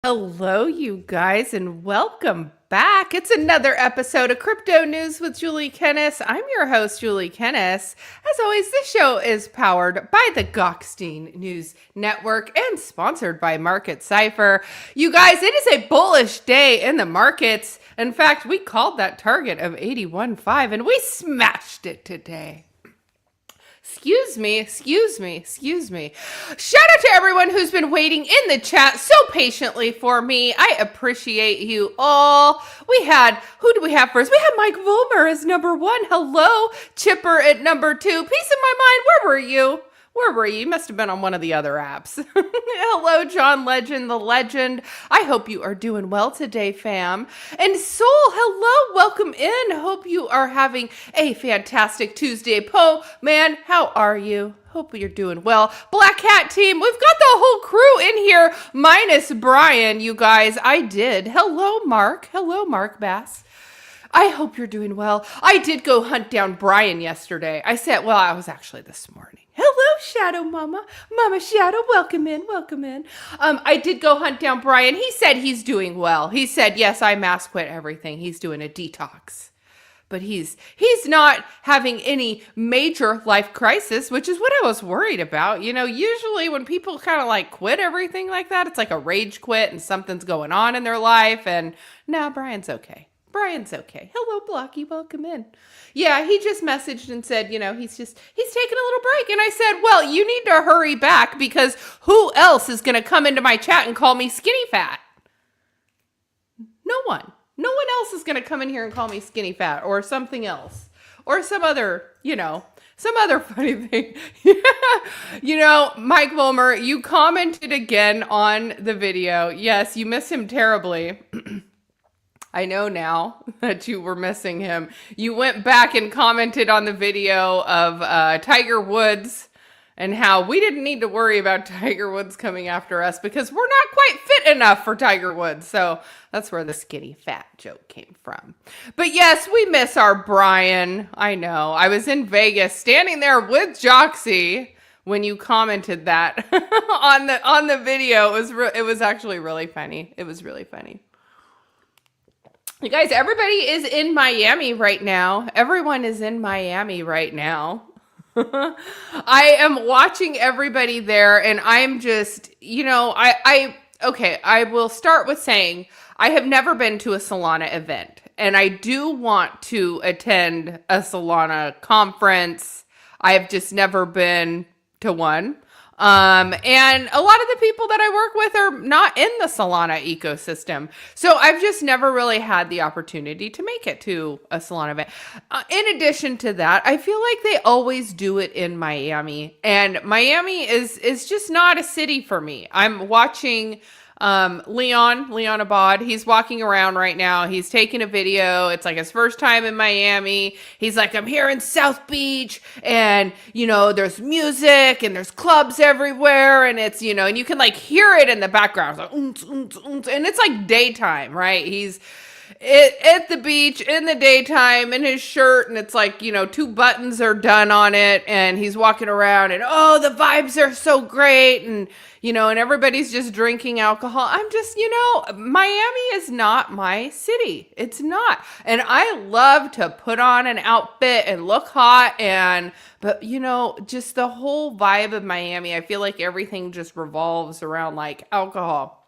Hello, you guys, and welcome back. It's another episode of Crypto News with Julie Kennis. I'm your host, Julie Kennis. As always, this show is powered by the Gokhshtein News Network and sponsored by Cipher. You guys, it is a bullish day in the markets. In fact, we called that target of 81.5 and we smashed it today. Excuse me. Shout out to everyone who's been waiting in the chat so patiently for me. I appreciate you all. Who do we have first? We have Mike Volmer as number one. Hello, Chipper at number two. Peace in my mind. Where were you? You must have been on one of the other apps. Hello, John Legend, the legend. I hope you are doing well today, fam. And Soul, hello, welcome in. Hope you are having a fantastic Tuesday. Poe, man, how are you? Hope you're doing well. Black Hat team, we've got the whole crew in here, minus Brian, you guys. I did. Hello, Mark. Hello, Mark Bass. I hope you're doing well. I did go hunt down Brian yesterday. I was actually this morning. Hello, Shadow Mama. Mama Shadow, welcome in. I did go hunt down Brian. He said he's doing well. He said, yes, I mass quit everything. He's doing a detox. But he's not having any major life crisis, which is what I was worried about. You know, usually when people kind of like quit everything like that, it's like a rage quit and something's going on in their life. And now Brian's okay. Hello, Blocky. Welcome in. Yeah, he just messaged and said, you know, he's taking a little break. And I said, well, you need to hurry back because who else is going to come into my chat and call me skinny fat? No one. No one else is going to come in here and call me skinny fat or something else or some other funny thing. You know, Mike Volmer, you commented again on the video. Yes, you miss him terribly. I know now that you were missing him. You went back and commented on the video of Tiger Woods and how we didn't need to worry about Tiger Woods coming after us because we're not quite fit enough for Tiger Woods. So that's where the skinny fat joke came from. But yes, we miss our Brian. I know. I was in Vegas standing there with Joxie when you commented that on the video. It was actually really funny. It was really funny. You guys, everybody is in Miami right now. Everyone is in Miami right now. I am watching everybody there and I'm just, you know, I will start with saying I have never been to a Solana event and I do want to attend a Solana conference. I have just never been to one. And a lot of the people that I work with are not in the Solana ecosystem. So I've just never really had the opportunity to make it to a Solana event. In addition to that, I feel like they always do it in Miami and Miami is just not a city for me. I'm watching Leon Abad. He's walking around right now. He's taking a video. It's like his first time in Miami. He's like, I'm here in South Beach and, you know, there's music and there's clubs everywhere. And it's, you know, and you can like hear it in the background. It's like, and it's like daytime, right? He's at the beach in the daytime in his shirt and it's like, you know, 2 buttons are done on it and he's walking around and, oh, the vibes are so great. And, you know, and everybody's just drinking alcohol. I'm just, you know, Miami is not my city. It's not. And I love to put on an outfit and look hot but you know, just the whole vibe of Miami, I feel like everything just revolves around like alcohol.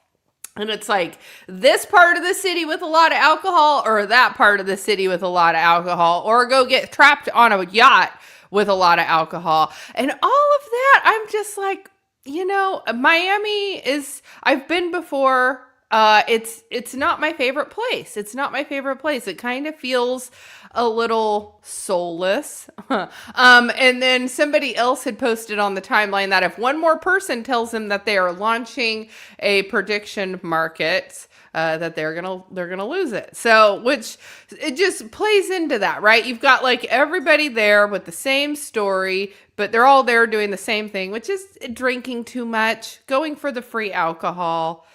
And it's like this part of the city with a lot of alcohol or that part of the city with a lot of alcohol or go get trapped on a yacht with a lot of alcohol. And all of that, I'm just like, you know, I've been before. It's not my favorite place. It kind of feels a little soulless. And then somebody else had posted on the timeline that if one more person tells them that they are launching a prediction market, that they're gonna lose it. So, which it just plays into that, right? You've got like everybody there with the same story, but they're all there doing the same thing, which is drinking too much, going for the free alcohol,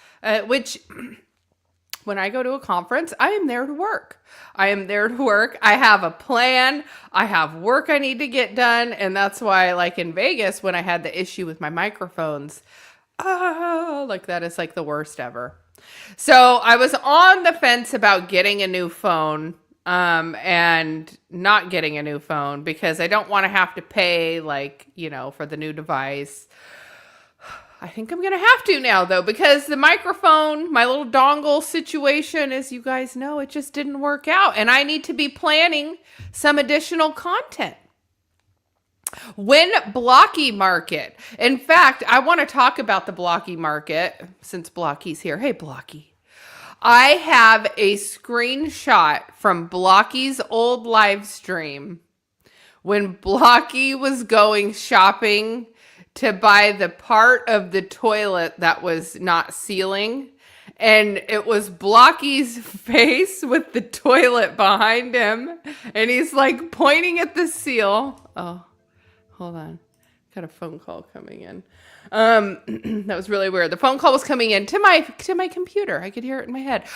which when I go to a conference, I am there to work. I have a plan. I have work I need to get done. And that's why, like in Vegas, when I had the issue with my microphones, like that is like the worst ever. So I was on the fence about getting a new phone, and not getting a new phone because I don't want to have to pay, like, for the new device. I think I'm going to have to now, though, because the microphone, my little dongle situation, as you guys know, it just didn't work out. And I need to be planning some additional content. When Blocky market. In fact, I want to talk about the Blocky market since Blocky's here. Hey, Blocky. I have a screenshot from Blocky's old live stream when Blocky was going shopping to buy the part of the toilet that was not sealing. And it was Blocky's face with the toilet behind him. And he's like pointing at the seal. Oh, hold on. Got a phone call coming in. That was really weird. The phone call was coming in to my computer. I could hear it in my head.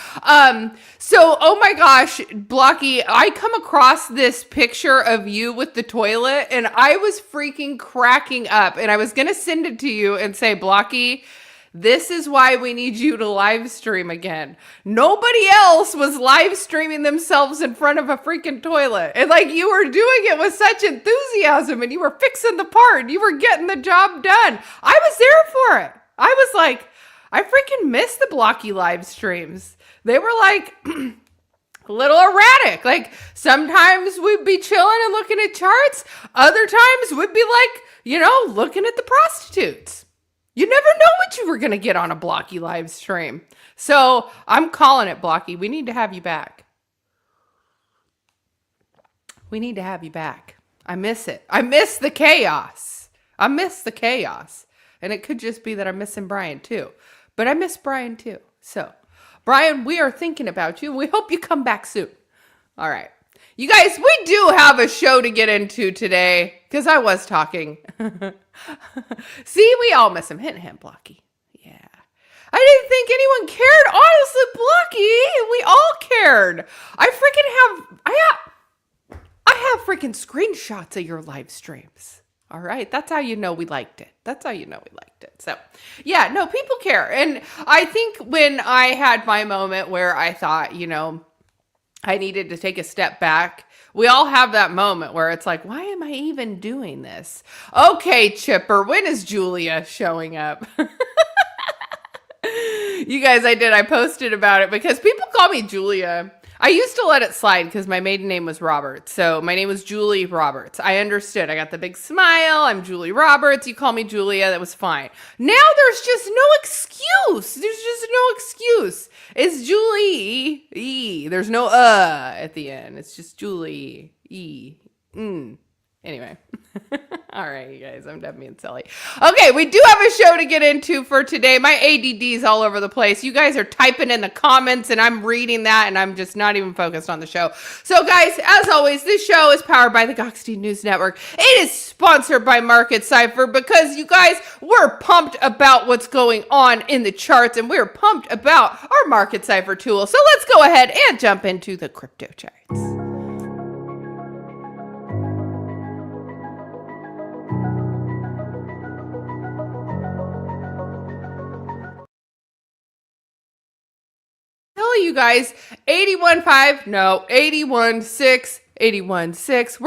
So, oh my gosh, Blocky, I come across this picture of you with the toilet and I was freaking cracking up, and I was going to send it to you and say, Blocky, this is why we need you to live stream again. Nobody else was live streaming themselves in front of a freaking toilet. And like, you were doing it with such enthusiasm and you were fixing the part. You were getting the job done. I was there for it. I was like, I freaking miss the Blocky live streams. They were like a little erratic. Like sometimes we'd be chilling and looking at charts. Other times we'd be like, looking at the prostitutes. You never know what you were going to get on a Blocky live stream. So I'm calling it, Blocky. We need to have you back. We need to have you back. I miss it. I miss the chaos. And it could just be that I'm missing Brian too. But I miss Brian too. So, Brian, we are thinking about you. We hope you come back soon. All right. You guys, we do have a show to get into today because I was talking. See, we all miss him. Hint, Blocky. Yeah. I didn't think anyone cared. Honestly, Blocky, we all cared. I have freaking screenshots of your live streams. All right. That's how you know we liked it. So, yeah, no, people care. And I think when I had my moment where I thought, I needed to take a step back. We all have that moment where it's like, why am I even doing this? Okay, Chipper, when is Julia showing up? You guys, I posted about it because people call me Julia. I used to let it slide because my maiden name was Roberts. So my name was Julie Roberts. I understood. I got the big smile. I'm Julie Roberts. You call me Julia. That was fine. Now there's just no excuse. It's Julie E. There's no at the end. It's just Julie E. Anyway. All right, you guys, I'm done being silly. Okay, we do have a show to get into for today. My ADD's all over the place. You guys are typing in the comments and I'm reading that and I'm just not even focused on the show. So guys, as always, this show is powered by the Gokhshtein News Network. It is sponsored by Market Cipher because you guys, we're pumped about what's going on in the charts and we're pumped about our Market Cipher tool. So let's go ahead and jump into the crypto charts. You guys, 81.5, no, 81.6, 81.6.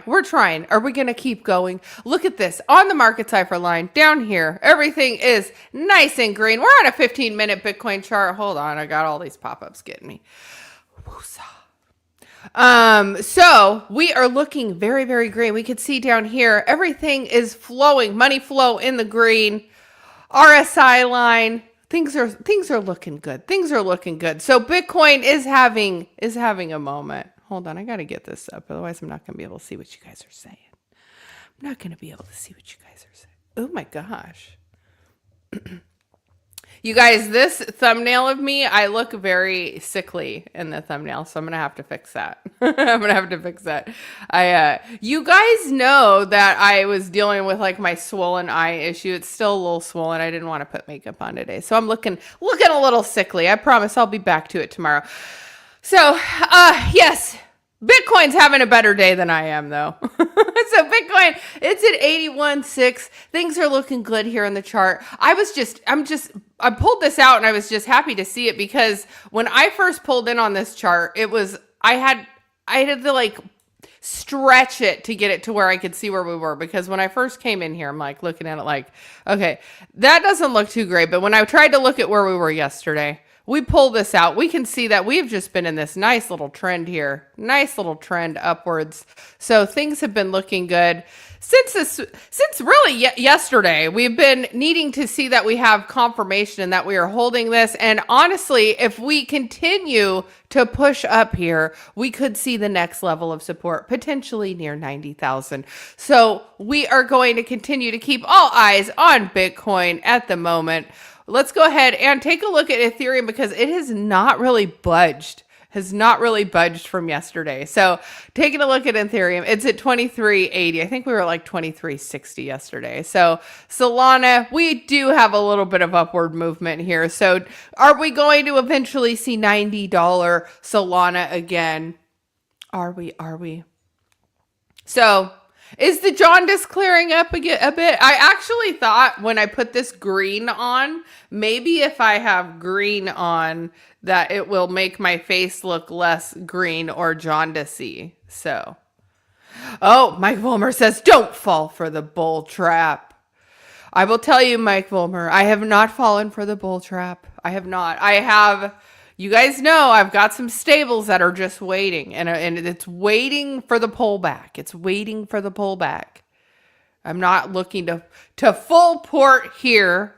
We're trying. Are we going to keep going? Look at this on the Market Cipher line down here. Everything is nice and green. We're on a 15-minute Bitcoin chart. Hold on. I got all these pop-ups getting me. So we are looking very, very green. We can see down here, everything is flowing, money flow in the green. RSI line. Things are looking good. So Bitcoin is having a moment. Hold on, I got to get this up. Otherwise, I'm not going to be able to see what you guys are saying. Oh my gosh. You guys, this thumbnail of me, I look very sickly in the thumbnail, so I'm going to have to fix that. You guys know that I was dealing with like my swollen eye issue. It's still a little swollen. I didn't want to put makeup on today. So I'm looking a little sickly. I promise I'll be back to it tomorrow. So, yes, Bitcoin's having a better day than I am though. So Bitcoin, it's at 81.6. Things are looking good here in the chart. I pulled this out and I was just happy to see it because when I first pulled in on this chart, I had to like stretch it to get it to where I could see where we were. Because when I first came in here, I'm like looking at it like, okay, that doesn't look too great. But when I tried to look at where we were yesterday, we pull this out, we can see that we've just been in this nice little trend here. Nice little trend upwards. So things have been looking good. Since really yesterday, we've been needing to see that we have confirmation and that we are holding this. And honestly, if we continue to push up here, we could see the next level of support, potentially near 90,000. So we are going to continue to keep all eyes on Bitcoin at the moment. Let's go ahead and take a look at Ethereum because it has not really budged. From yesterday. So taking a look at Ethereum, it's at 2380. I think we were like 2360 yesterday. So Solana, we do have a little bit of upward movement here. So are we going to eventually see $90 Solana again? Are we? So is the jaundice clearing up a bit? I actually thought when I put this green on, maybe if I have green on, that it will make my face look less green or jaundicey. So, oh, Mike Vollmer says, don't fall for the bull trap. I will tell you, Mike Vollmer, I have not fallen for the bull trap. I have not. You guys know I've got some stables that are just waiting, and it's waiting for the pullback. I'm not looking to full port here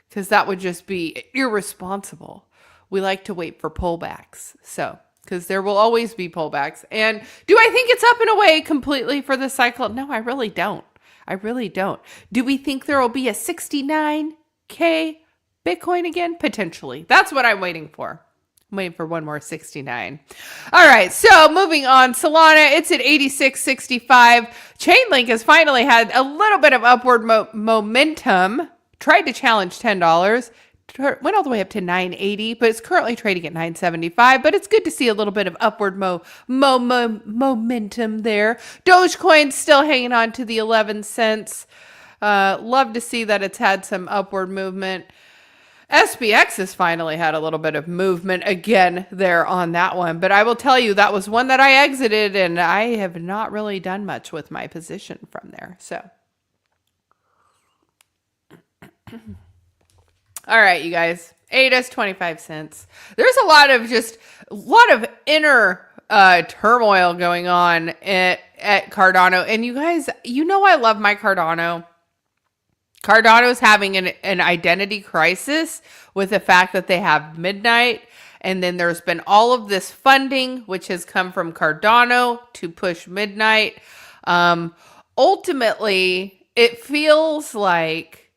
because that would just be irresponsible. We like to wait for pullbacks. So, because there will always be pullbacks. And do I think it's up and away completely for the cycle? No, I really don't. Do we think there will be a 69K Bitcoin again? Potentially. That's what I'm waiting for. I'm waiting for one more 69. All right, so moving on. Solana, it's at 86.65. Chainlink has finally had a little bit of upward momentum. Tried to challenge $10. Went all the way up to 980, but it's currently trading at 975. But it's good to see a little bit of upward momentum there. Dogecoin's still hanging on to the 11 cents. Love to see that it's had some upward movement. SPX has finally had a little bit of movement again there on that one. But I will tell you, that was one that I exited, and I have not really done much with my position from there. So. All right, you guys, ADA's 25 cents. There's a lot of inner turmoil going on at Cardano. And you guys, you know I love my Cardano. Cardano's having an identity crisis with the fact that they have midnight. And then there's been all of this funding, which has come from Cardano to push midnight. Ultimately, it feels like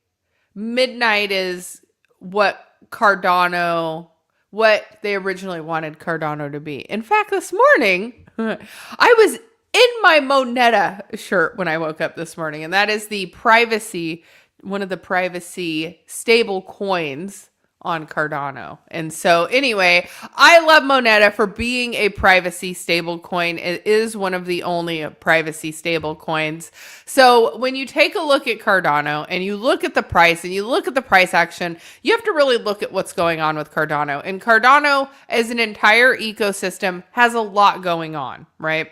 midnight is what they originally wanted Cardano to be. In fact, this morning, I was in my Moneta shirt when I woke up this morning, and that is one of the privacy stable coins on Cardano. And so anyway, I love Moneta for being a privacy stable coin. It is one of the only privacy stable coins. So when you take a look at Cardano and you look at the price and you look at the price action, you have to really look at what's going on with Cardano. And Cardano as an entire ecosystem has a lot going on, right?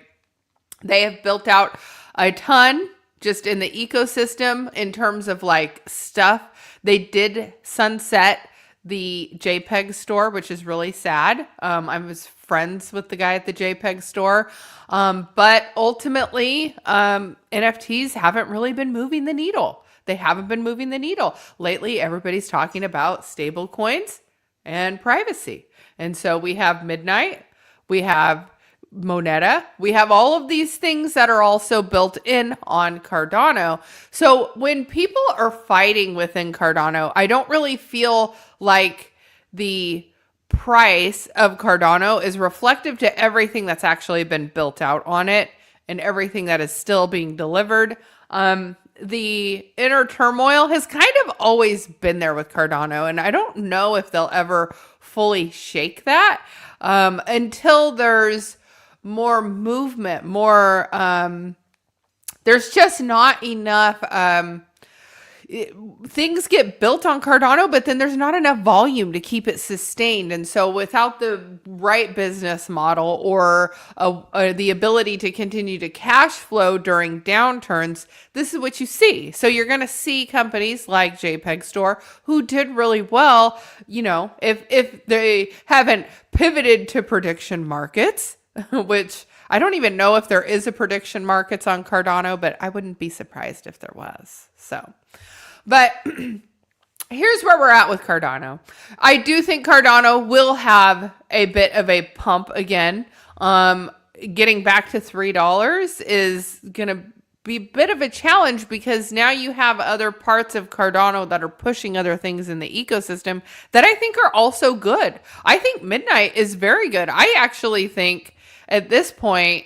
They have built out a ton just in the ecosystem in terms of like stuff. They did sunset the JPEG store, which is really sad. I was friends with the guy at the JPEG store. But ultimately, NFTs haven't really been moving the needle. They haven't been moving the needle. Lately, everybody's talking about stable coins and privacy. And so we have Midnight, we have Moneta, we have all of these things that are also built in on Cardano. So when people are fighting within Cardano, I don't really feel like the price of Cardano is reflective to everything that's actually been built out on it and everything that is still being delivered. The inner turmoil has kind of always been there with Cardano, and I don't know if they'll ever fully shake that until there's more movement, more there's just not enough things get built on Cardano, but then there's not enough volume to keep it sustained. And so without the right business model or the ability to continue to cash flow during downturns, this is what you see. So you're going to see companies like JPEG Store who did really well, you know, if they haven't pivoted to prediction markets, which I don't even know if there is a prediction markets on Cardano, but I wouldn't be surprised if there was. So, but here's where we're at with Cardano. I do think Cardano will have a bit of a pump again. Getting back to $3 is going to be a bit of a challenge because now you have other parts of Cardano that are pushing other things in the ecosystem that I think are also good. I think Midnight is very good. I actually think at this point,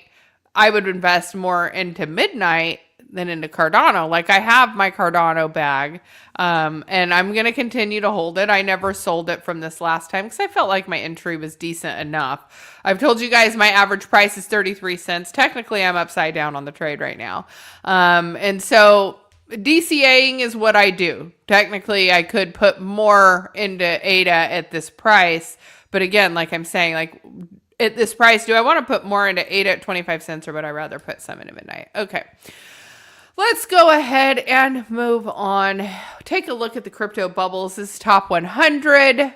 I would invest more into Midnight than into Cardano. Like I have my Cardano bag, and I'm going to continue to hold it. I never sold it from this last time because I felt like my entry was decent enough. I've told you guys my average price is 33 cents. Technically, I'm upside down on the trade right now. And so DCAing is what I do. Technically, I could put more into ADA at this price. But again, like I'm saying, like at this price, do I want to put more into ADA at 25 cents or would I rather put some into Midnight? Okay. Let's go ahead and move on. Take a look at the crypto bubbles. This is top 100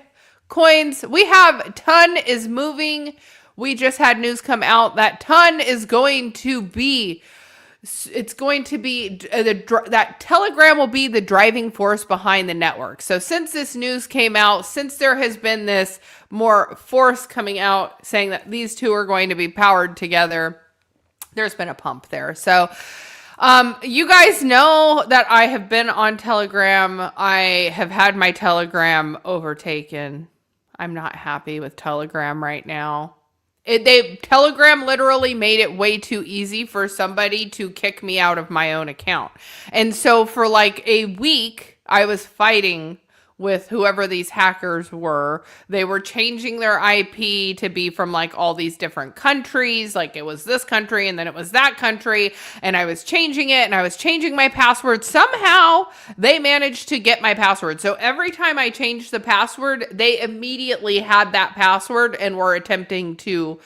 coins. We have ton is moving. We just had news come out that ton is going to be, it's going to be, that Telegram will be the driving force behind the network. So since this news came out, since there has been this more force coming out saying that these two are going to be powered together, there's been a pump there. So you guys know that I have been on Telegram. I have had my Telegram overtaken. I'm not happy with Telegram right now. Telegram literally made it way too easy for somebody to kick me out of my own account. And so for like a week, I was fighting with whoever these hackers were. They were changing their IP to be from like all these different countries. Like it was this country and then it was that country. And I was changing it and I was changing my password. Somehow they managed to get my password. So every time I changed the password, they immediately had that password and were attempting to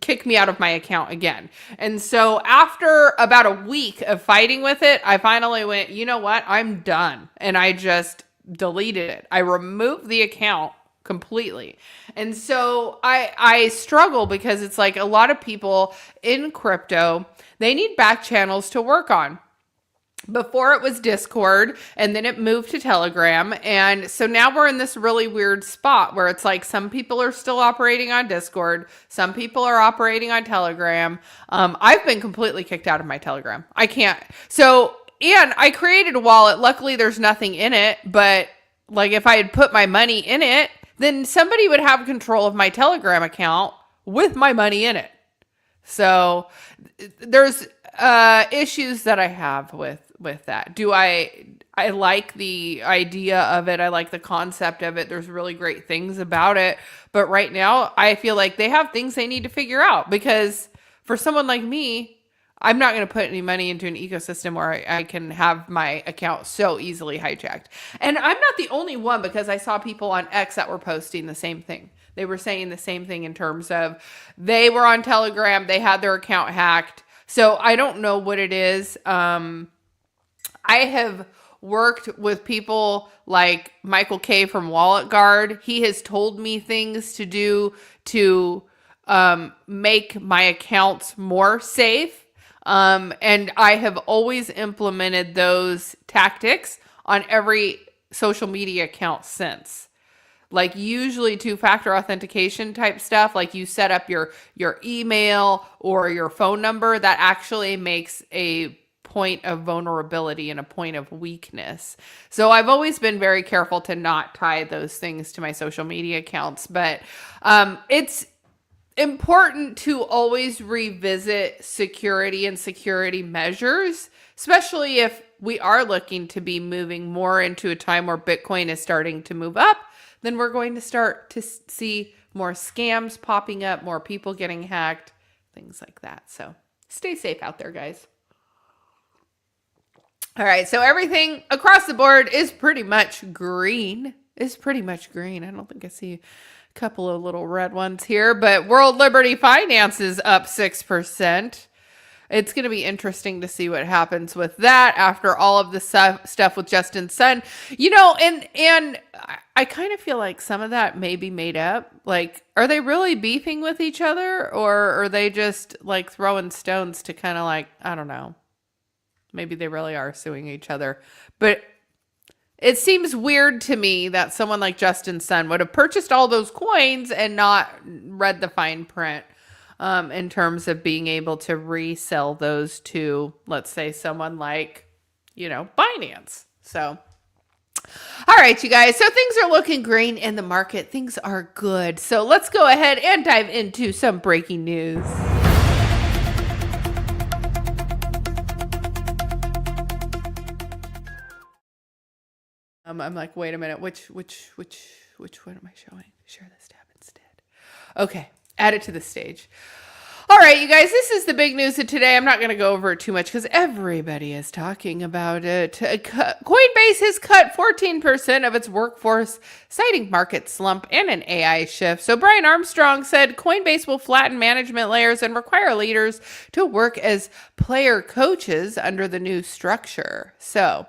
kick me out of my account again. And so after about a week of fighting with it, I finally went, you know what? I'm done. And I just deleted it. I removed the account completely. And so I struggle because it's like a lot of people in crypto, they need back channels to work on. Before it was Discord and then it moved to Telegram. And so now we're in this really weird spot where it's like some people are still operating on Discord. Some people are operating on Telegram. I've been completely kicked out of my Telegram. I can't. So and I created a wallet. Luckily, there's nothing in it. But like if I had put my money in it, then somebody would have control of my Telegram account with my money in it. So there's issues that I have with that. I like the idea of it. I like the concept of it. There's really great things about it. But right now, I feel like they have things they need to figure out because for someone like me, I'm not going to put any money into an ecosystem where I can have my account so easily hijacked. And I'm not the only one because I saw people on X that were posting the same thing. They were saying the same thing in terms of they were on Telegram, they had their account hacked. So I don't know what it is. I have worked with people like Michael K from Wallet Guard. He has told me things to do to make my accounts more safe. And I have always implemented those tactics on every social media account since. Like usually two-factor authentication type stuff, like you set up your email or your phone number, that actually makes a point of vulnerability and a point of weakness. So I've always been very careful to not tie those things to my social media accounts, but it's important to always revisit security and security measures, especially if we are looking to be moving more into a time where Bitcoin is starting to move up. Then we're going to start to see more scams popping up, more people getting hacked, things like that. So stay safe out there, guys. All right, so everything across the board is pretty much green. I don't think I see a couple of little red ones here, but World Liberty Finance is up 6%. It's going to be interesting to see what happens with that after all of the stuff with Justin Sun. And I kind of feel like some of that may be made up. Like, are they really beefing with each other, or are they just like throwing stones to kind of like, I don't know. Maybe they really are suing each other. But it seems weird to me that someone like Justin Sun would have purchased all those coins and not read the fine print in terms of being able to resell those to, let's say, someone like, Binance. So, all right, you guys. So things are looking green in the market. Things are good. So let's go ahead and dive into some breaking news. I'm like, wait a minute, which one am I showing? Share this tab instead. Okay, add it to the stage. All right, you guys, this is the big news of today. I'm not going to go over it too much because everybody is talking about it. Coinbase has cut 14% of its workforce, citing market slump and an AI shift. So Brian Armstrong said Coinbase will flatten management layers and require leaders to work as player coaches under the new structure. So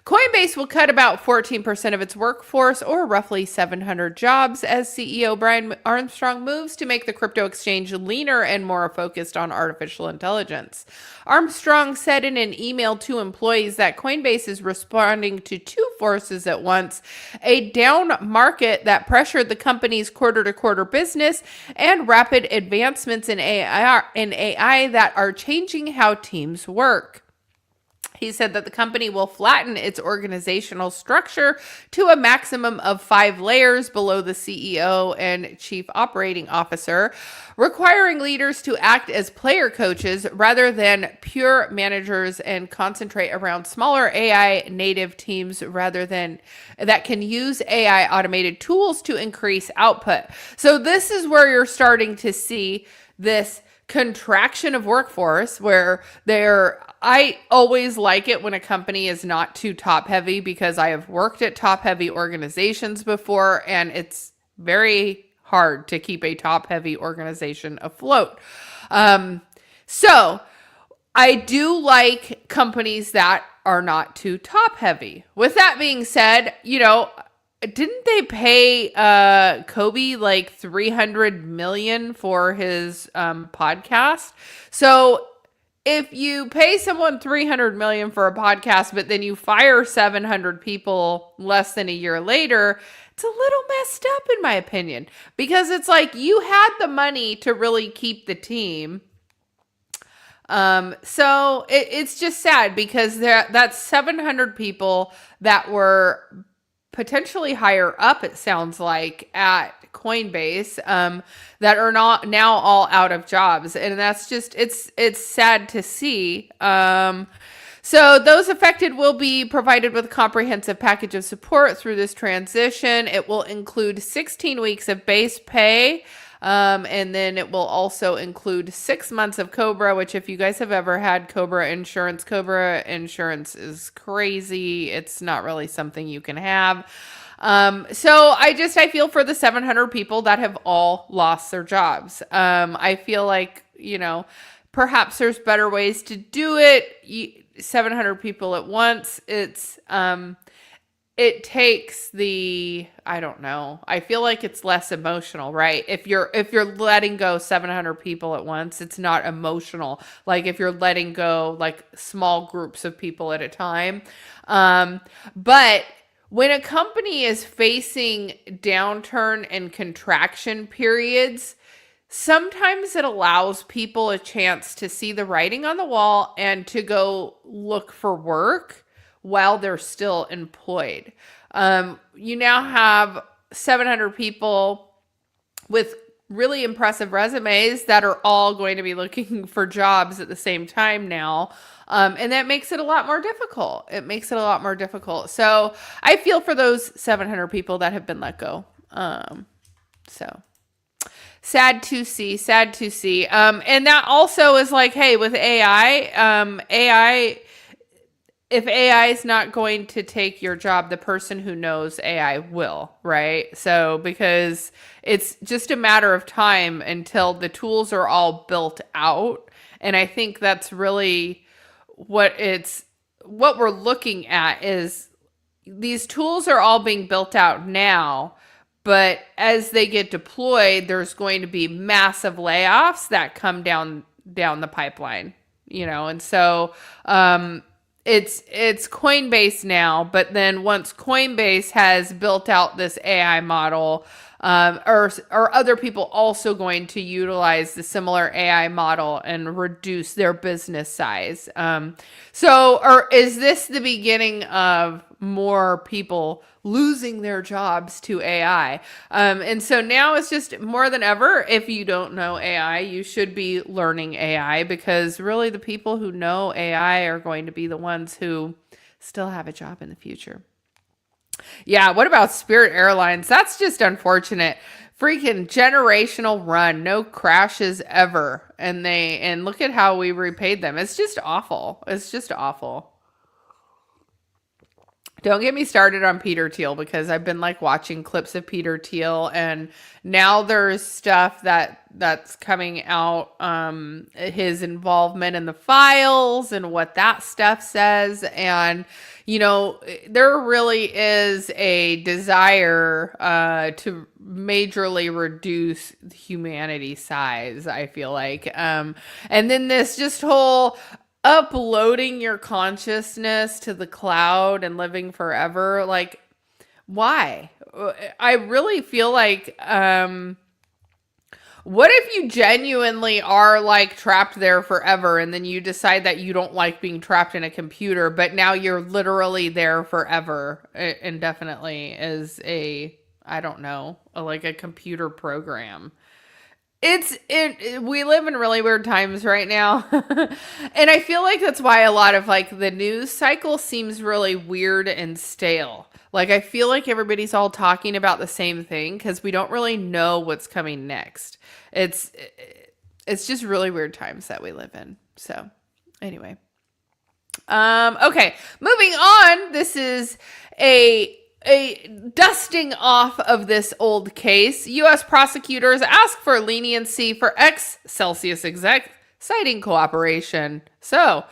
Coinbase will cut about 14% of its workforce, or roughly 700 jobs, as CEO Brian Armstrong moves to make the crypto exchange leaner and more focused on artificial intelligence. Armstrong said in an email to employees that Coinbase is responding to two forces at once: a down market that pressured the company's quarter-to-quarter business and rapid advancements in AI that are changing how teams work. He said that the company will flatten its organizational structure to a maximum of 5 layers below the CEO and chief operating officer, requiring leaders to act as player coaches rather than pure managers, and concentrate around smaller AI native teams rather than that can use AI automated tools to increase output. So this is where you're starting to see this contraction of workforce where I always like it when a company is not too top heavy, because I have worked at top heavy organizations before and it's very hard to keep a top heavy organization afloat. So I do like companies that are not too top heavy. With that being said, didn't they pay Kobe like $300 million for his podcast? So if you pay someone $300 million for a podcast, but then you fire 700 people less than a year later, it's a little messed up in my opinion, because it's like you had the money to really keep the team. So it's just sad because that's 700 people that were potentially higher up, it sounds like, at Coinbase, that are not now all out of jobs. And that's just, it's sad to see. So those affected will be provided with a comprehensive package of support through this transition. It will include 16 weeks of base pay. And then it will also include 6 months of Cobra, which if you guys have ever had Cobra insurance is crazy. It's not really something you can have. So I feel for the 700 people that have all lost their jobs. I feel like, perhaps there's better ways to do it. 700 people at once. It takes I don't know. I feel like it's less emotional, right? If you're letting go 700 people at once, it's not emotional. Like if you're letting go like small groups of people at a time. But when a company is facing downturn and contraction periods, sometimes it allows people a chance to see the writing on the wall and to go look for work while they're still employed. You now have 700 people with really impressive resumes that are all going to be looking for jobs at the same time now. And that makes it a lot more difficult. So I feel for those 700 people that have been let go. So sad to see. And that also is like, hey, with AI, if AI is not going to take your job, the person who knows AI will, right? So, because it's just a matter of time until the tools are all built out. And I think that's really what we're looking at is these tools are all being built out now, but as they get deployed, there's going to be massive layoffs that come down the pipeline, and so it's Coinbase now, but then once Coinbase has built out this AI model, are other people also going to utilize the similar AI model and reduce their business size? Or is this the beginning of more people losing their jobs to AI? And so now it's just more than ever, if you don't know AI, you should be learning AI, because really the people who know AI are going to be the ones who still have a job in the future. Yeah, what about Spirit Airlines? That's just unfortunate. Freaking generational run, no crashes ever. And look at how we repaid them. It's just awful. It's just awful. Don't get me started on Peter Thiel, because I've been watching clips of Peter Thiel, and now there's stuff that's coming out, his involvement in the files and what that stuff says. And, there really is a desire to majorly reduce humanity size, I feel like. And then this just whole uploading your consciousness to the cloud and living forever, why? I really feel like, what if you genuinely are trapped there forever, and then you decide that you don't like being trapped in a computer, but now you're literally there forever, indefinitely, as I don't know, a computer program. We live in really weird times right now. And I feel like that's why a lot of the news cycle seems really weird and stale. I feel like everybody's all talking about the same thing, because we don't really know what's coming next. It's just really weird times that we live in. So anyway. Okay, moving on. This is a dusting off of this old case. U.S. prosecutors ask for leniency for ex-Celsius exec, citing cooperation. So,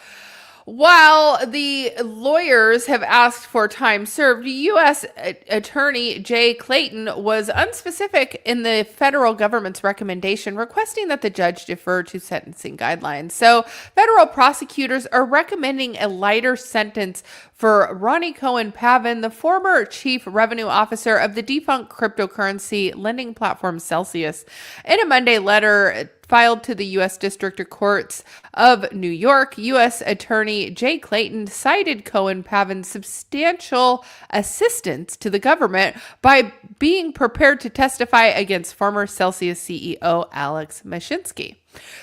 while the lawyers have asked for time served, U.S. Attorney Jay Clayton was unspecific in the federal government's recommendation, requesting that the judge defer to sentencing guidelines. So, federal prosecutors are recommending a lighter sentence for Ronnie Cohen Pavin, the former chief revenue officer of the defunct cryptocurrency lending platform Celsius. In a Monday letter filed to the U.S. District Courts of New York, U.S. Attorney Jay Clayton cited Cohen Pavin's substantial assistance to the government by being prepared to testify against former Celsius CEO Alex Mashinsky.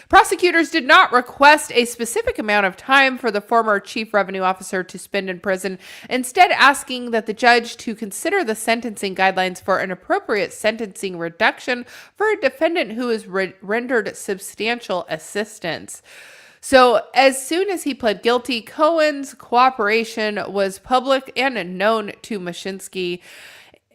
Prosecutors did not request a specific amount of time for the former chief revenue officer to spend in prison, instead asking that the judge to consider the sentencing guidelines for an appropriate sentencing reduction for a defendant who has rendered substantial assistance. So as soon as he pled guilty, Cohen's cooperation was public and known to Mashinsky,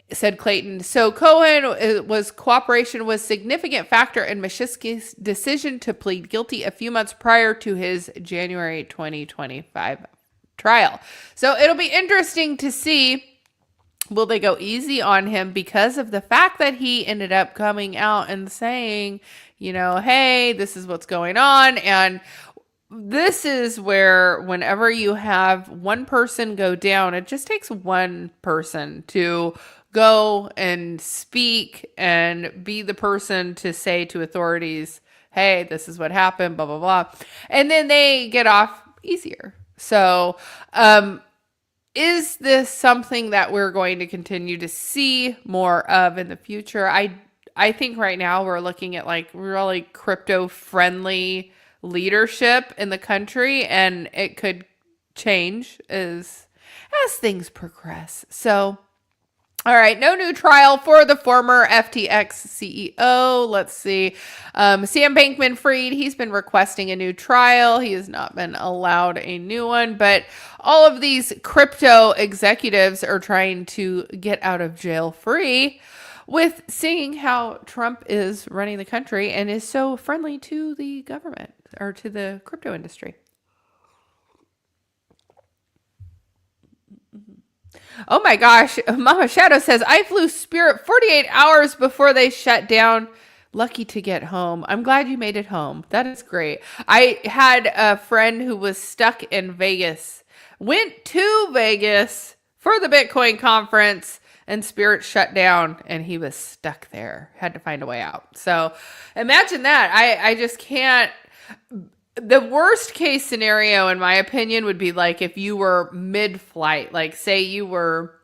said Clayton. So cooperation was significant factor in Mashinsky's decision to plead guilty a few months prior to his January 2025 trial. So it'll be interesting to see, will they go easy on him because of the fact that he ended up coming out and saying, hey, this is what's going on. And this is where whenever you have one person go down, it just takes one person to go and speak and be the person to say to authorities, hey, this is what happened, blah, blah, blah. And then they get off easier. So, is this something that we're going to continue to see more of in the future? I think right now we're looking at really crypto friendly leadership in the country, and it could change as things progress. So, All right, no new trial for the former FTX CEO. Let's see. Sam Bankman-Fried, he's been requesting a new trial. He has not been allowed a new one, but all of these crypto executives are trying to get out of jail free with seeing how Trump is running the country and is so friendly to the government or to the crypto industry. Oh my gosh, Mama Shadow says, I flew Spirit 48 hours before they shut down. Lucky to get home. I'm glad you made it home. That is great. I had a friend who was stuck in Vegas, went to Vegas for the Bitcoin conference, and Spirit shut down and he was stuck there. Had to find a way out. So imagine that. I just can't. The worst case scenario, in my opinion, would be like if you were mid-flight, like say you were,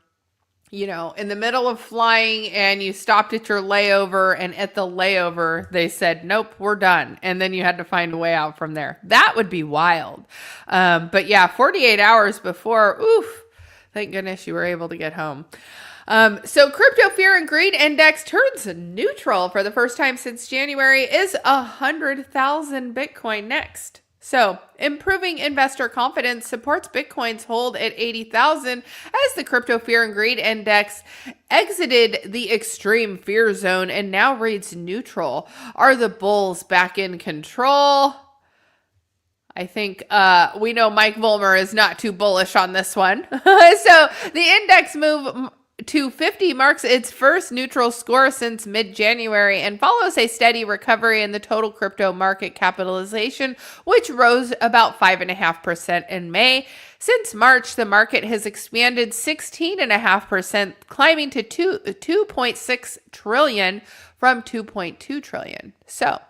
in the middle of flying and you stopped at your layover, and at the layover, they said, nope, we're done. And then you had to find a way out from there. That would be wild. But yeah, 48 hours before, oof, thank goodness you were able to get home. So crypto fear and greed index turns neutral for the first time since January. Is 100,000 Bitcoin next? So improving investor confidence supports Bitcoin's hold at 80,000 as the crypto fear and greed index exited the extreme fear zone and now reads neutral. Are the bulls back in control? I think we know Mike Vollmer is not too bullish on this one. So the index move to 50 marks its first neutral score since mid-January and follows a steady recovery in the total crypto market capitalization, which rose about 5.5% in May. Since March, the market has expanded 16.5%, climbing to 2.6 trillion from 2.2 trillion. So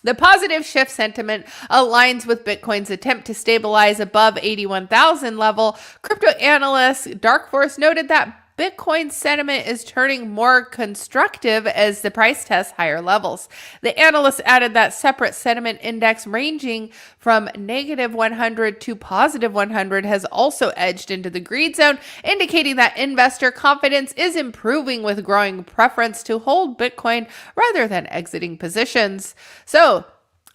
the positive shift sentiment aligns with Bitcoin's attempt to stabilize above 81,000 level. Crypto analyst Dark Force noted that Bitcoin sentiment is turning more constructive as the price tests higher levels. The analyst added that separate sentiment index ranging from -100 to +100 has also edged into the greed zone, indicating that investor confidence is improving with growing preference to hold Bitcoin rather than exiting positions. So,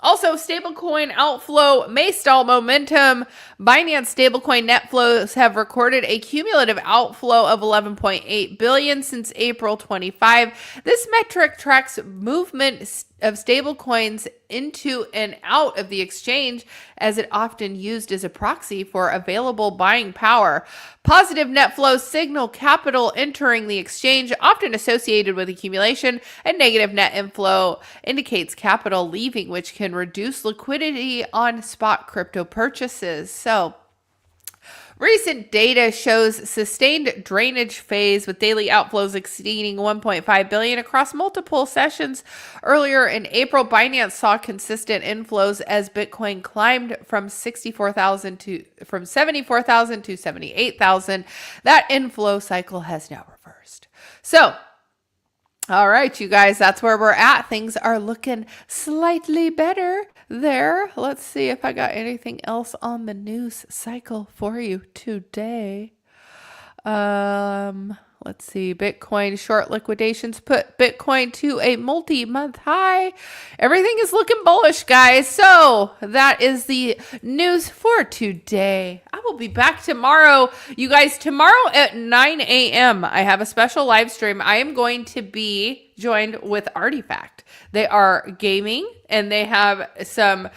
also, stablecoin outflow may stall momentum. Binance stablecoin net flows have recorded a cumulative outflow of 11.8 billion since April 25. This metric tracks movement of stablecoins into and out of the exchange, as it often used as a proxy for available buying power. Positive net flows signal capital entering the exchange, often associated with accumulation, and negative net inflow indicates capital leaving, which can reduce liquidity on spot crypto purchases. So, recent data shows sustained drainage phase with daily outflows exceeding 1.5 billion across multiple sessions. Earlier in April, Binance saw consistent inflows as Bitcoin climbed from 74,000 to 78,000. That inflow cycle has now reversed. So, all right, you guys, that's where we're at. Things are looking slightly better there. Let's see if I got anything else on the news cycle for you today. Let's see. Bitcoin short liquidations put Bitcoin to a multi-month high. Everything is looking bullish, guys. So that is the news for today. I will be back tomorrow. You guys, tomorrow at 9 a.m., I have a special live stream. I am going to be joined with Artifact. They are gaming and they have some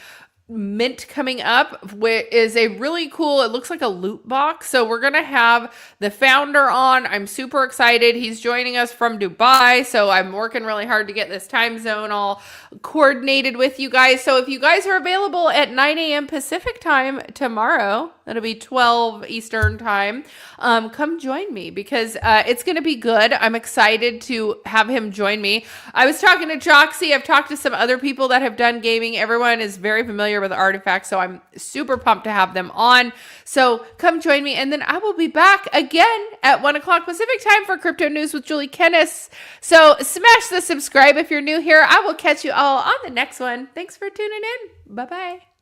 mint coming up, which is a really cool, it looks like a loot box. So we're going to have the founder on. I'm super excited. He's joining us from Dubai. So I'm working really hard to get this time zone all coordinated with you guys. So if you guys are available at 9 a.m. Pacific time tomorrow, that'll be 12 Eastern time, come join me because it's going to be good. I'm excited to have him join me. I was talking to Joxie. I've talked to some other people that have done gaming. Everyone is very familiar with Artifacts, so I'm super pumped to have them on. So come join me, and then I will be back again at 1 o'clock Pacific time for Crypto News with Julie Kennis. So smash the subscribe if you're new here. I will catch you all on the next one. Thanks for tuning in. Bye-bye.